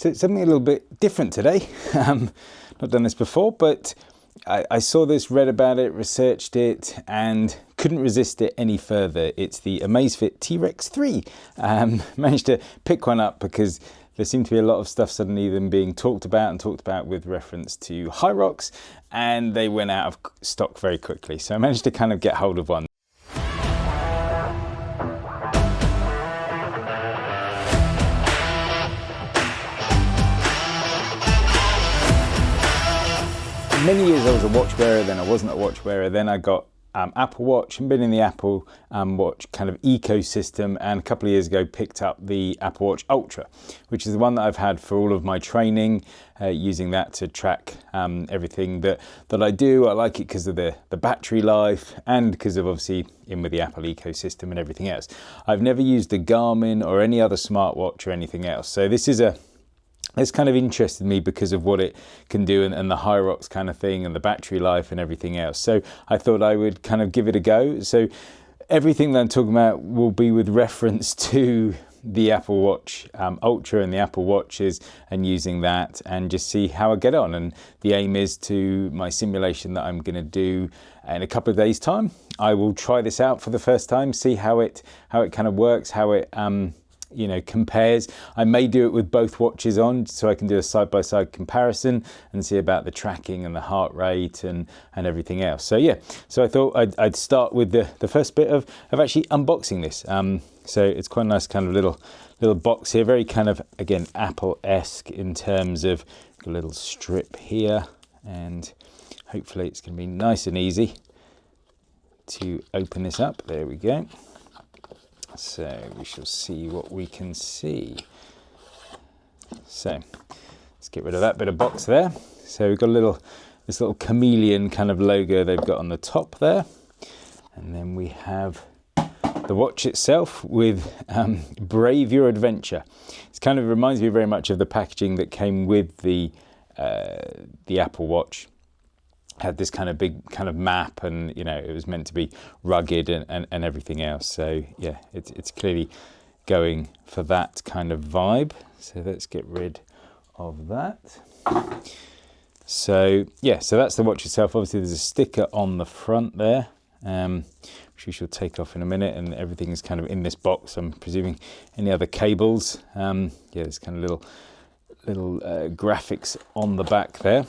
So something a little bit different today. Not done this before, but I saw this, read about it, researched it, and couldn't resist it any further. It's the Amazfit T-Rex 3. Managed to pick one up because there seemed to be a lot of stuff suddenly then being talked about with reference to Hyrox, and they went out of stock very quickly. So I managed to kind of get hold of one. Many years I was a watch wearer, then I wasn't a watch wearer, then I got Apple Watch and been in the Apple Watch kind of ecosystem, and a couple of years ago picked up the Apple Watch Ultra, which is the one that I've had for all of my training, using that to track everything that I do. I like it because of the battery life and because of obviously in with the Apple ecosystem and everything else. I've never used a Garmin or any other smartwatch or anything else, so it's kind of interested me because of what it can do and the Hyrox kind of thing and the battery life and everything else. So I thought I would kind of give it a go. So everything that I'm talking about will be with reference to the Apple Watch Ultra and the Apple Watches, and using that and just see how I get on. And the aim is to my simulation that I'm going to do in a couple of days' time. I will try this out for the first time, see how it kind of works, how it compares. I may do it with both watches on so I can do a side-by-side comparison and see about the tracking and the heart rate and everything else. So yeah, so I thought I'd start with the first bit of actually unboxing this. So it's quite a nice kind of little box here, very kind of, again, Apple-esque in terms of a little strip here, and hopefully it's going to be nice and easy to open this up. There we go. So we shall see what we can see. So let's get rid of that bit of box there. So we've got this little chameleon kind of logo they've got on the top there. And then we have the watch itself with Brave Your Adventure. It kind of reminds me very much of the packaging that came with the Apple Watch. Had this kind of big kind of map, and it was meant to be rugged and everything else. So yeah, it's clearly going for that kind of vibe. So let's get rid of that. So yeah, so that's the watch itself. Obviously there's a sticker on the front there, which we shall take off in a minute, and everything is kind of in this box. I'm presuming any other cables. Yeah, there's kind of little graphics on the back there.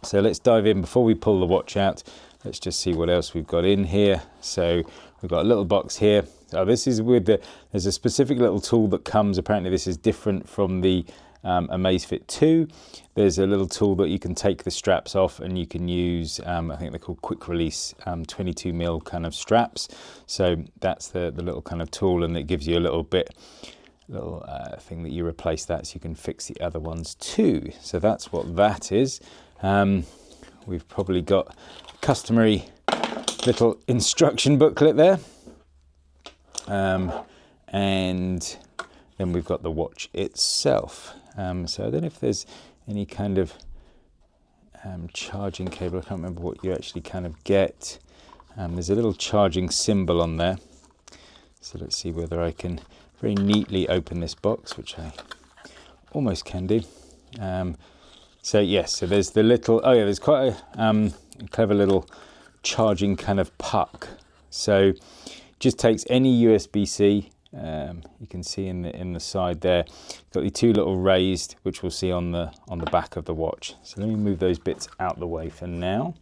So let's dive in. Before we pull the watch out, let's just see what else we've got in here. So we've got a little box here. So this is there's a specific little tool that comes. Apparently this is different from the Amazfit 2. There's a little tool that you can take the straps off, and you can use, I think they're called quick release 22mm kind of straps. So that's the little kind of tool, and it gives you a little thing that you replace that so you can fix the other ones too. So that's what that is. We've probably got a customary little instruction booklet there, and then we've got the watch itself. So I don't know if there's any kind of charging cable. I can't remember what you actually kind of get. There's a little charging symbol on there. So let's see whether I can very neatly open this box, which I almost can do. So yes, so there's the little, there's quite a clever little charging kind of puck. So just takes any USB-C. You can see in the side there, got the two little raised, which we'll see on the back of the watch. So let me move those bits out the way for now,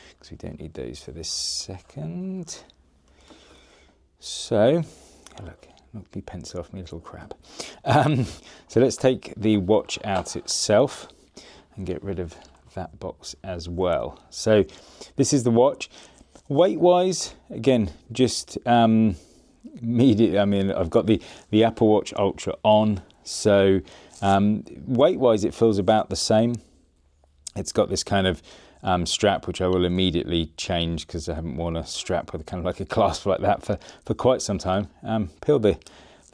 because we don't need those for this second. So look. Knocked me pencil off me, little crap. So let's take the watch out itself and get rid of that box as well. So this is the watch. Weight-wise, again, just immediate. I mean, I've got the Apple Watch Ultra on, so weight-wise, it feels about the same. It's got this kind of strap, which I will immediately change because I haven't worn a strap with kind of like a clasp like that for quite some time. Peel the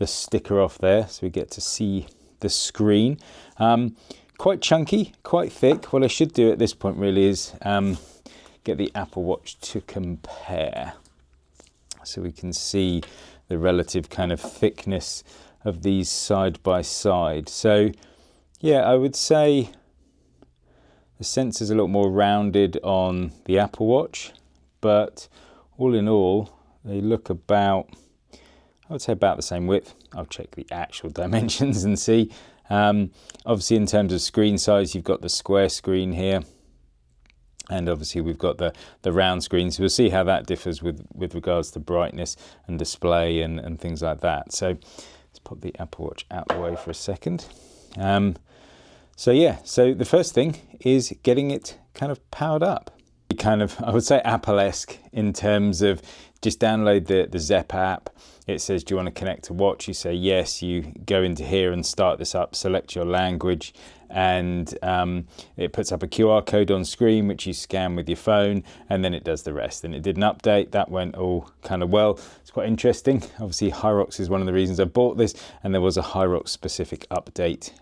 sticker off there so we get to see the screen. Quite chunky, quite thick. What I should do at this point really is get the Apple Watch to compare, so we can see the relative kind of thickness of these side by side. So yeah, I would say the sensor's a little more rounded on the Apple Watch, but all in all, they look about, I would say about the same width. I'll check the actual dimensions and see. Obviously in terms of screen size, you've got the square screen here, and obviously we've got the round screen. So we'll see how that differs with regards to brightness and display and things like that. So let's pop the Apple Watch out the way for a second. So yeah, so the first thing is getting it kind of powered up. Kind of, I would say Apple-esque in terms of just download the Zepp app. It says, do you want to connect to watch? You say yes, you go into here and start this up, select your language, and it puts up a QR code on screen which you scan with your phone, and then it does the rest. And it did an update, that went all kind of well. It's quite interesting. Obviously Hyrox is one of the reasons I bought this, and there was a Hyrox specific update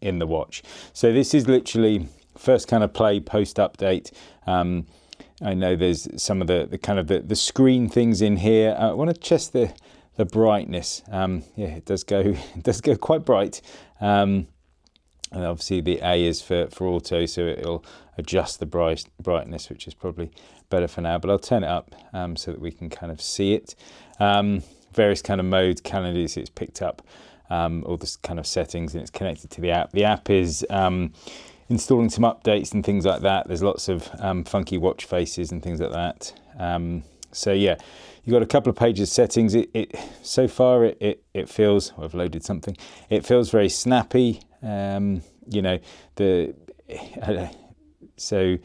in the watch. So this is literally first kind of play post update. I know there's some of the kind of the screen things in here. I want to test the brightness. Yeah, it does go quite bright. And obviously the A is for auto, so it'll adjust the brightness, which is probably better for now. But I'll turn it up so that we can kind of see it. Various kind of modes, calendars. It's picked up all this kind of settings, and it's connected to the app. The app is installing some updates and things like that. There's lots of funky watch faces and things like that. So yeah, you've got a couple of pages of settings. So far it feels, I've loaded something. It feels very snappy. You know, so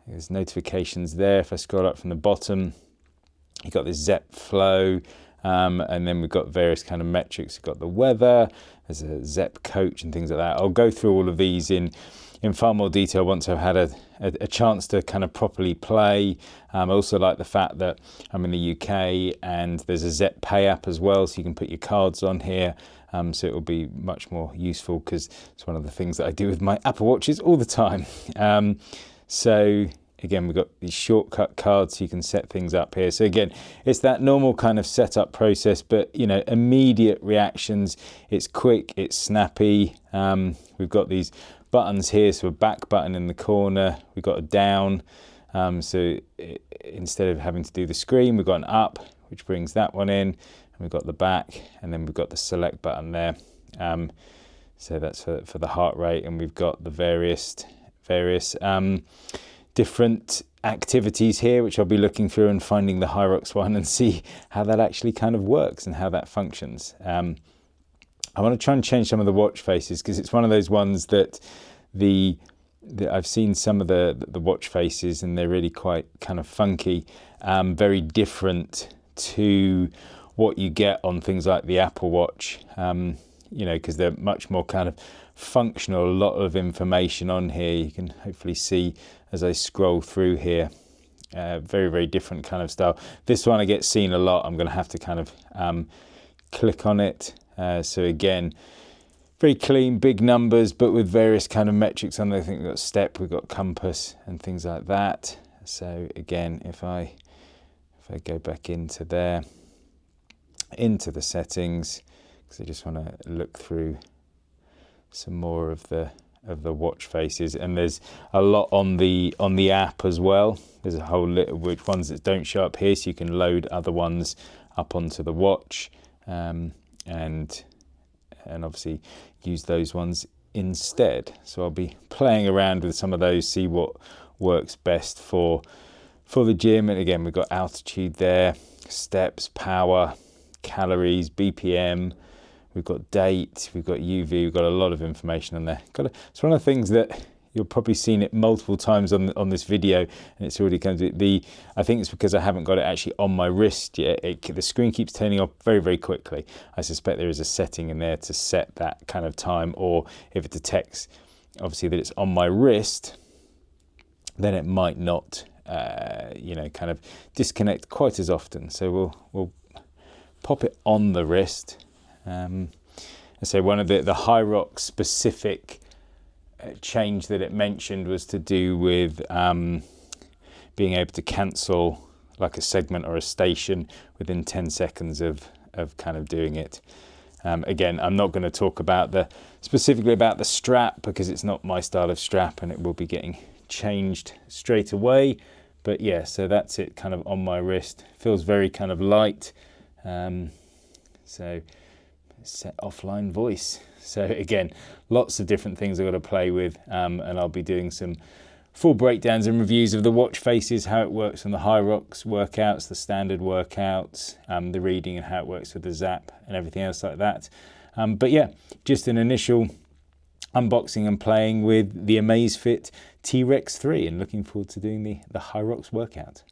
there's notifications there. If I scroll up from the bottom, you've got this Zepp Flow, and then we've got various kind of metrics. We've got the weather, there's a Zepp coach and things like that. I'll go through all of these in far more detail once I've had a chance to kind of properly play. I also like the fact that I'm in the UK and there's a Zepp Pay app as well, so you can put your cards on here. So it will be much more useful because it's one of the things that I do with my Apple Watches all the time. So again, we've got these shortcut cards so you can set things up here. So again, it's that normal kind of setup process, but you know, immediate reactions. It's quick, it's snappy. We've got these buttons here, so a back button in the corner, we've got a down, so instead of having to do the screen, we've got an up, which brings that one in, and we've got the back, and then we've got the select button there. So that's for the heart rate, and we've got the various different activities here, which I'll be looking through and finding the Hyrox one and see how that actually kind of works and how that functions. I want to try and change some of the watch faces because it's one of those ones that I've seen some of the watch faces and they're really quite kind of funky, very different to what you get on things like the Apple Watch, you know, because they're much more kind of functional, a lot of information on here. You can hopefully see as I scroll through here, very, very different kind of style. This one I get seen a lot. I'm going to have to kind of click on it. So again, very clean, big numbers, but with various kind of metrics on there. I think we've got step, we've got compass and things like that. So again, if I go back into there, into the settings, because I just want to look through some more of the watch faces, and there's a lot on the app as well. There's a whole little which ones that don't show up here, so you can load other ones up onto the watch. And obviously use those ones instead. So I'll be playing around with some of those, see what works best for the gym. And again, we've got altitude there, steps, power, calories, BPM, we've got date, we've got UV, we've got a lot of information on there. It's one of the things that you'll probably seen it multiple times on this video, and it's already kind of I think it's because I haven't got it actually on my wrist yet. The screen keeps turning off very, very quickly. I suspect there is a setting in there to set that kind of time, or if it detects obviously that it's on my wrist, then it might not, you know, kind of disconnect quite as often. So we'll pop it on the wrist. So one of the Hyrox specific change that it mentioned was to do with being able to cancel like a segment or a station within 10 seconds of kind of doing it. Again, I'm not going to talk about specifically about the strap because it's not my style of strap, and it will be getting changed straight away. But yeah, so that's it kind of on my wrist. Feels very kind of light. So set offline voice. So again, lots of different things I've got to play with, and I'll be doing some full breakdowns and reviews of the watch faces, how it works on the Hyrox workouts, the standard workouts, the reading and how it works with the Zap and everything else like that. But yeah, just an initial unboxing and playing with the Amazfit T-Rex 3, and looking forward to doing the Hyrox workout.